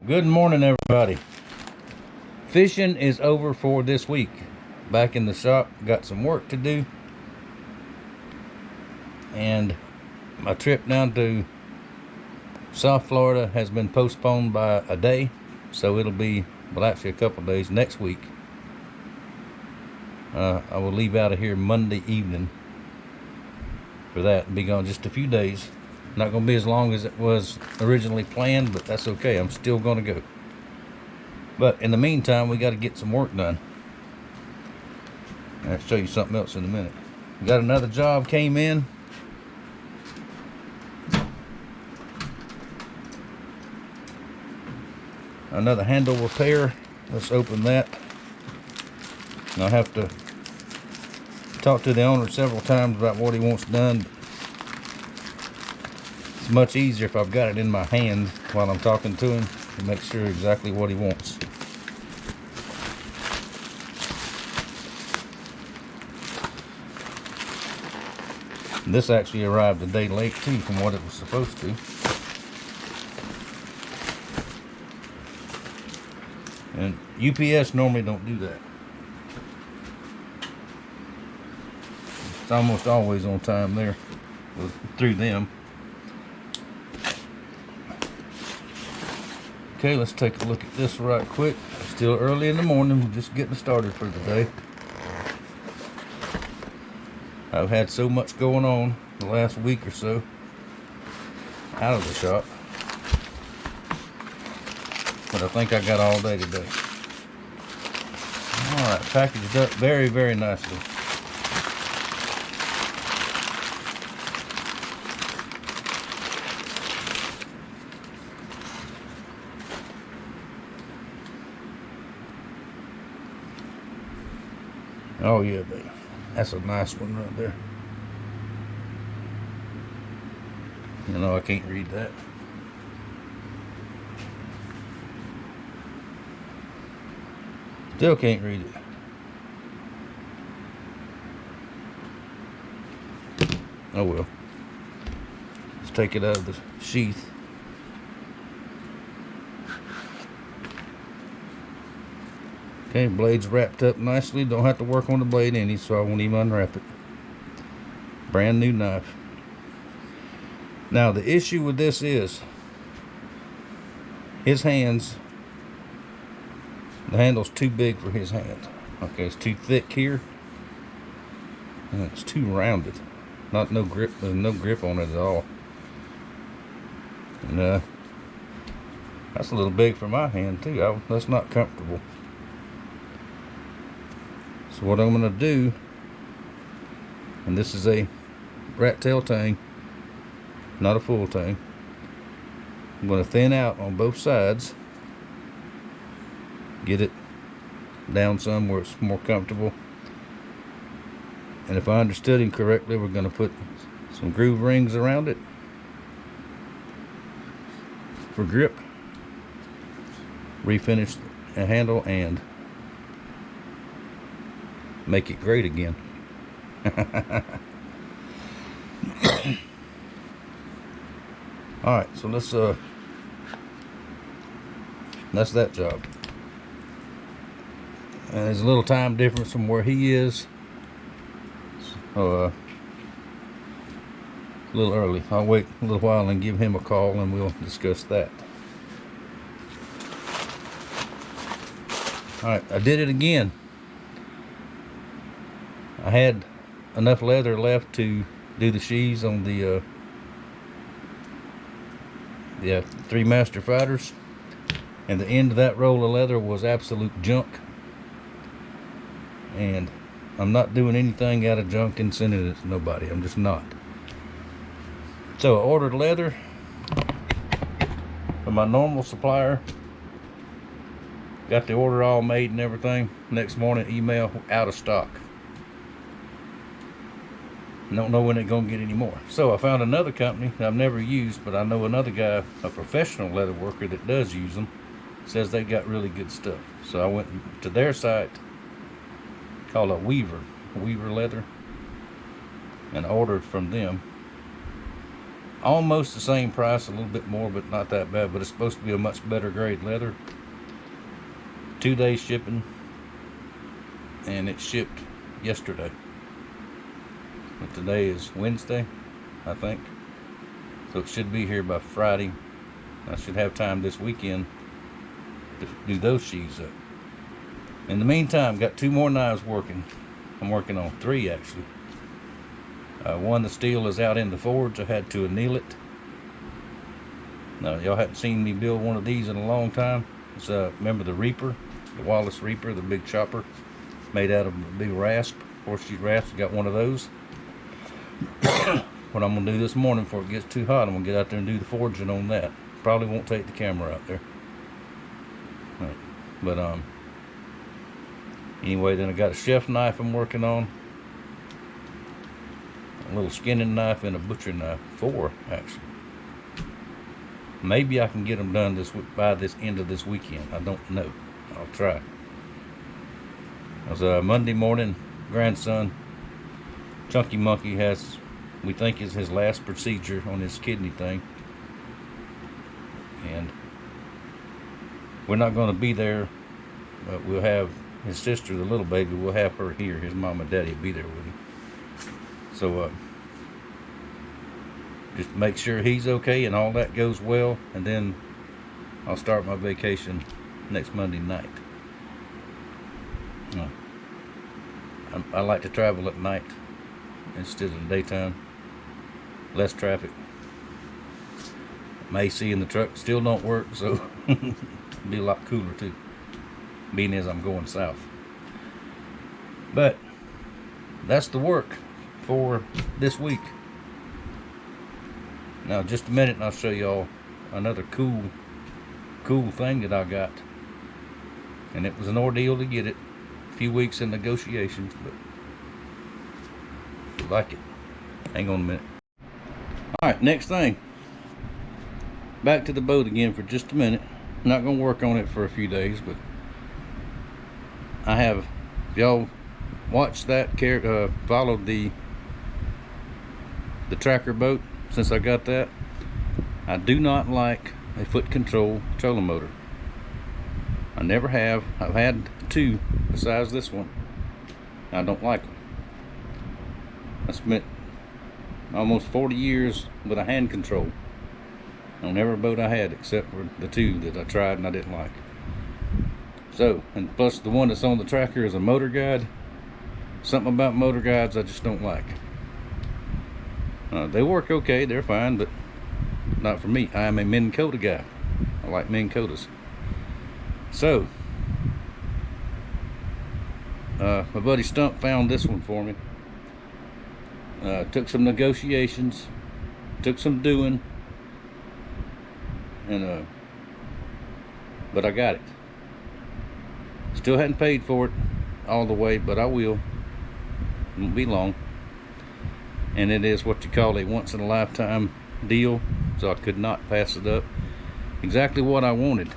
Good morning, everybody. Fishing is over for this week. Back in the shop, got some work to do. And my trip down to South Florida has been postponed by a day. So it'll be, well, actually a couple of days next week. I will leave out of here Monday evening for that and be gone just a few days. Not going to be as long as it was originally planned, but that's okay. I'm still going to go. But in the meantime, we got to get some work done. I'll show you something else in a minute. We got another job came in. Another handle repair. Let's open that. And I'll have to talk to the owner several times about what he wants done. It's much easier if I've got it in my hand while I'm talking to him to make sure exactly what he wants. This actually arrived a day late too from what it was supposed to. And UPS normally don't do that. It's almost always on time there through them. Okay, let's take a look at this right quick. Still early in the morning, we're just getting started for the day. I've had so much going on the last week or so out of the shop, but I think I got all day today. Alright, packaged up very, very nicely. Oh yeah, baby. That's a nice one right there. You know, I can't read that. Still can't read it. Oh well. Let's take it out of the sheath. Okay, blade's wrapped up nicely. Don't have to work on the blade any, so I won't even unwrap it. Brand new knife. Now the issue with this is his hands. The handle's too big for his hand. Okay, it's too thick here, and it's too rounded. No grip. There's no grip on it at all. And that's a little big for my hand too. That's not comfortable. So what I'm going to do, and this is a rat tail tang, not a full tang. I'm going to thin out on both sides, get it down some where it's more comfortable. And if I understood him correctly, we're going to put some groove rings around it for grip, refinish the handle, and make it great again. Alright, so that's that job. And there's a little time difference from where he is. So a little early. I'll wait a little while and give him a call and we'll discuss that. Alright, I did it again. I had enough leather left to do the sheaths on the 3 Master Fighters, and the end of that roll of leather was absolute junk, and I'm not doing anything out of junk and sending it to nobody. I'm just not. So I ordered leather from my normal supplier, got the order all made and everything. Next morning, email, out of stock. Don't know when they're gonna get any more. So I found another company that I've never used, but I know another guy, a professional leather worker that does use them, says they got really good stuff. So I went to their site, called a Weaver Leather, and ordered from them. almost the same price, a little bit more, but not that bad. But it's supposed to be a much better grade leather. 2 day shipping, and it shipped yesterday. But today is Wednesday, I think. So it should be here by Friday. I should have time this weekend to do those sheaves up. In the meantime, got 2 more knives working. I'm working on 3 actually. One, the steel is out in the forge. I had to anneal it. Now, y'all haven't seen me build one of these in a long time. It's remember the Reaper, the Wallace Reaper, the big chopper made out of a big rasp, horseshoe rasp. Got one of those. What I'm gonna do this morning before it gets too hot, I'm gonna get out there and do the forging on that. Probably won't take the camera out there. Right. But anyway, then I got a chef knife I'm working on, a little skinning knife, and a butcher knife. 4 actually. Maybe I can get them done this week, by this end of this weekend. I don't know. I'll try. It was Monday morning. Grandson Chunky Monkey has, we think, is his last procedure on his kidney thing, and we're not going to be there, but we'll have his sister, the little baby, we'll have her here. His mom and daddy will be there with him. So just make sure he's okay and all that goes well, and then I'll start my vacation next Monday night. I like to travel at night instead of the daytime. Less traffic. My AC in the truck still don't work, so it'll be a lot cooler too, being as I'm going south. But that's the work for this week. Now just a minute and I'll show y'all another cool thing that I got, and it was an ordeal to get it. A few weeks in negotiations, but I like it. Hang on a minute. Alright, next thing, back to the boat again for just a minute. I'm not gonna work on it for a few days, but I have, if y'all watched that, followed the tracker boat since I got that, I do not like a foot control trolling motor. I never have. I've had 2 besides this one. I don't like them. I spent almost 40 years with a hand control on every boat I had except for the 2 that I tried and I didn't like. So, and plus the one that's on the tracker is a motor guide. Something about motor guides I just don't like. They work okay, they're fine, but not for me. I am a Minn Kota guy. I like Minn Kotas. So, my buddy Stump found this one for me. Took some negotiations, took some doing, and but I got it. Still hadn't paid for it all the way, but I will. It won't be long. And it is what you call a once-in-a-lifetime deal, so I could not pass it up. Exactly what I wanted.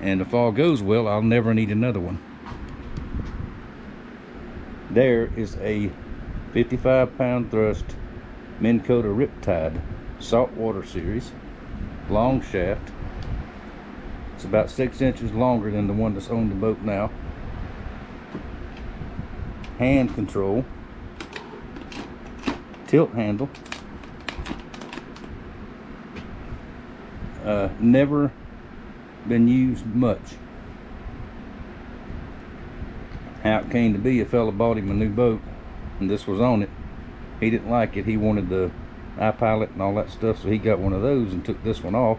And if all goes well, I'll never need another one. There is a 55-pound thrust Minn Kota Riptide saltwater series, long shaft. It's about 6 inches longer than the one that's on the boat now. Hand control, tilt handle. Never been used much. How it came to be, a fella bought him a new boat and this was on it. He didn't like it. He wanted the iPilot and all that stuff, so he got one of those and took this one off.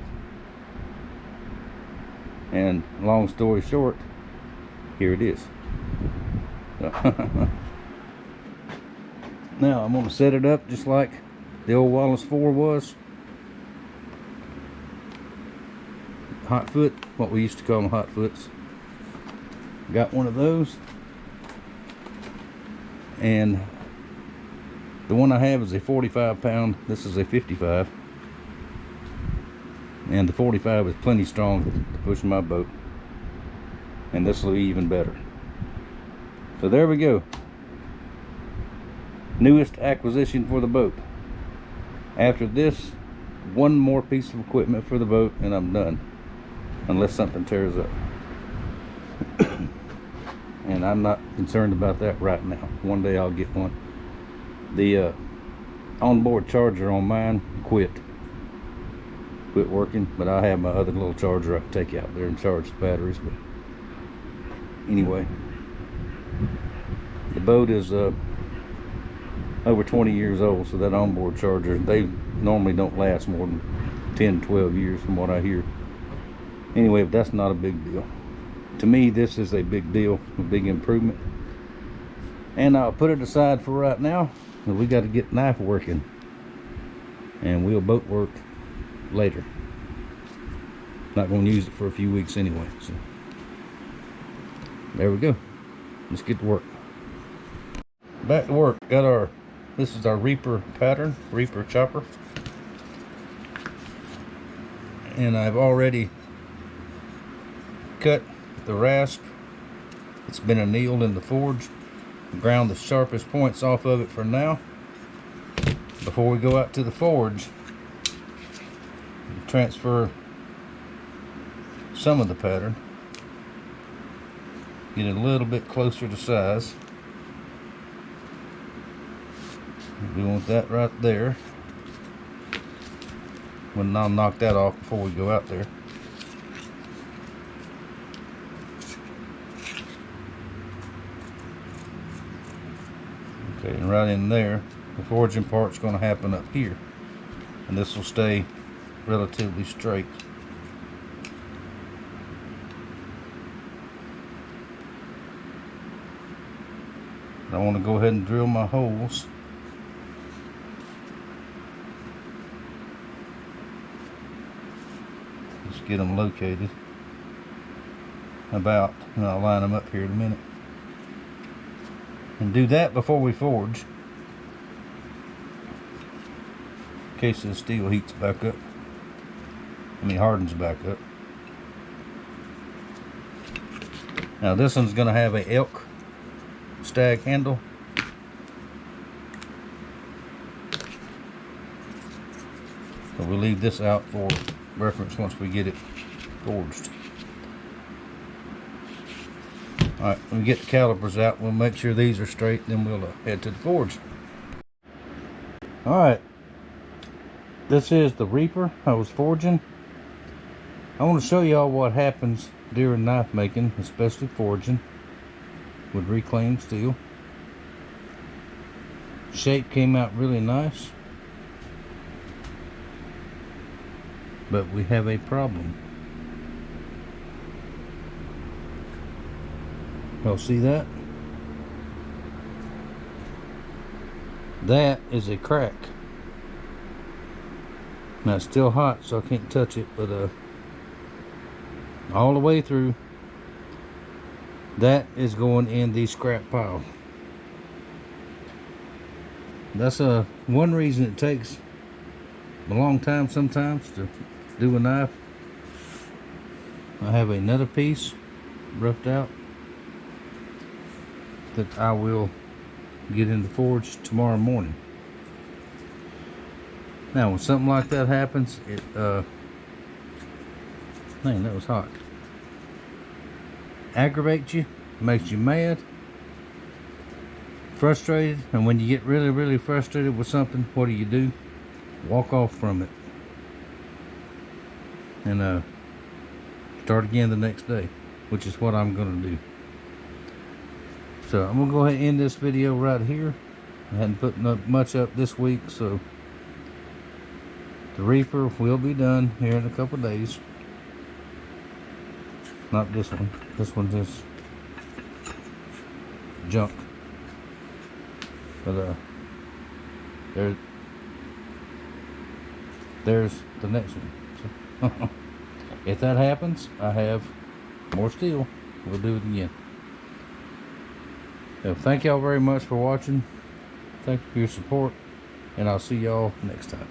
And long story short, here it is. Now I'm going to set it up just like the old Wallace 4 was. Hot foot, what we used to call them, hot foots. Got one of those, and the one I have is a 45-pound. This is a 55, and the 45 is plenty strong to push my boat, and this will be even better. So there we go. Newest acquisition for the boat. After this, one more piece of equipment for the boat and I'm done, unless something tears up. And I'm not concerned about that right now. One day I'll get one. The onboard charger on mine quit working, but I have my other little charger I can take out there and charge the batteries. But anyway, the boat is over 20 years old, so that onboard charger, they normally don't last more than 10-12 years from what I hear. Anyway, that's not a big deal to me. This is a big deal, a big improvement, and I'll put it aside for right now. We got to get knife working, and we'll boat work later. Not going to use it for a few weeks anyway, so there we go. Let's get to work. Back to work. Got our, this is our Reaper pattern, Reaper chopper, and I've already cut the rasp. It's been annealed in the forge. Ground the sharpest points off of it for now. Before we go out to the forge, transfer some of the pattern, get it a little bit closer to size. We want that right there. Well, I'll knock that off before we go out there. Okay, and right in there, the forging part's going to happen up here, and this will stay relatively straight. I want to go ahead and drill my holes. Just get them located about, and I'll line them up here in a minute. And do that before we forge, in case the steel heats back up. Hardens back up. Now this one's going to have a elk stag handle. So we'll leave this out for reference once we get it forged. Alright, when we get the calipers out, we'll make sure these are straight, then we'll head to the forge. Alright, this is the Reaper I was forging. I want to show y'all what happens during knife making, especially forging with reclaimed steel. Shape came out really nice, but we have a problem. Y'all see that? That is a crack. Now it's still hot, so I can't touch it, but all the way through, that is going in the scrap pile. That's one reason it takes a long time sometimes to do a knife. I have another piece roughed out that I will get in the forge tomorrow morning. Now when something like that happens, it man, that was hot, aggravates you, makes you mad, frustrated, and when you get really frustrated with something, what do? Walk off from it and start again the next day, which is what I'm gonna do. So I'm gonna go ahead and end this video right here. I hadn't put much up this week, so the Reaper will be done here in a couple days. Not this one. This one's just junk. But there's the next one. So if that happens, I have more steel. We'll do it again. So thank y'all very much for watching. Thank you for your support, and I'll see y'all next time.